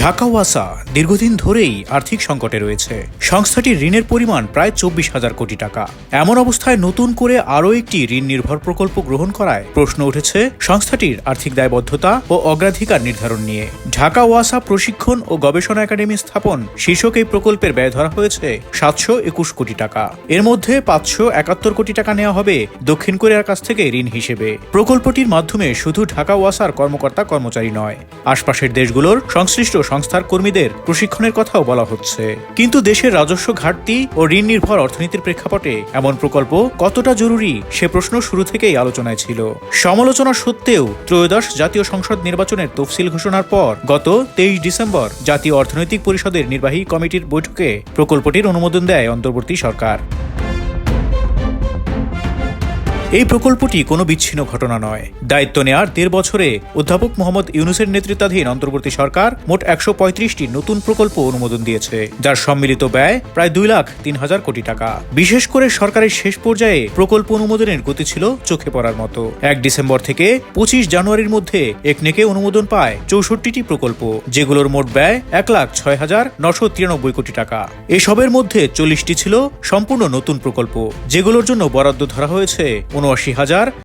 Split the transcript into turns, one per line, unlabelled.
ঢাকা ওয়াসা দীর্ঘদিন ধরেই আর্থিক সংকটে রয়েছে। সংস্থাটির ঋণের পরিমাণ প্রায় 24,000 কোটি টাকা। এমন অবস্থায় নতুন করে আরও একটি ঋণ নির্ভর প্রকল্প গ্রহণ করায় প্রশ্ন উঠেছে সংস্থাটির আর্থিক দায়বদ্ধতা ও অগ্রাধিকার নির্ধারণ নিয়ে। ঢাকা ওয়াসা প্রশিক্ষণ ও গবেষণা একাডেমি স্থাপন শীর্ষক এই প্রকল্পের ব্যয় ধরা হয়েছে 721 কোটি টাকা। এর মধ্যে 571 কোটি টাকা নেওয়া হবে দক্ষিণ কোরিয়ার কাছ থেকে ঋণ হিসেবে। প্রকল্পটির মাধ্যমে শুধু ঢাকা ওয়াসার কর্মকর্তা কর্মচারী নয়, আশপাশের দেশগুলোর সংশ্লিষ্ট সংস্থার কর্মীদের প্রশিক্ষণের কথাও বলা হচ্ছে। কিন্তু দেশের রাজস্ব ঘাটতি ও ঋণ নির্ভর অর্থনীতির প্রেক্ষাপটে এমন প্রকল্প কতটা জরুরি সে প্রশ্ন শুরু থেকেই আলোচনায় ছিল। সমালোচনা সত্ত্বেও ত্রয়োদশ জাতীয় সংসদ নির্বাচনের তফসিল ঘোষণার পর গত 23 ডিসেম্বর জাতীয় অর্থনৈতিক পরিষদের নির্বাহী কমিটির বৈঠকে প্রকল্পটির অনুমোদন দেয় অন্তর্বর্তী সরকার। এই প্রকল্পটি কোনো বিচ্ছিন্ন ঘটনা নয়। দায়িত্ব নেয়ার 1.5 বছরে অধ্যাপক মোহাম্মদ ইউনূসের নেতৃত্বাধীন অন্তর্বর্তী সরকার মোট 135টি নতুন প্রকল্প অনুমোদন দিয়েছে, যার সম্মিলিত ব্যয় প্রায় 2,03,000 কোটি টাকা। বিশেষ করে সরকারের শেষ পর্যায়ে প্রকল্প অনুমোদনের গতি ছিল চোখে পড়ার মতো। 1 ডিসেম্বর থেকে 25 জানুয়ারির মধ্যে একনেকে অনুমোদন পায় 64টি প্রকল্প, যেগুলোর মোট ব্যয় 1,06,993 কোটি টাকা। এসবের মধ্যে 40টি ছিল সম্পূর্ণ নতুন প্রকল্প, যেগুলোর জন্য বরাদ্দ ধরা হয়েছে 79,000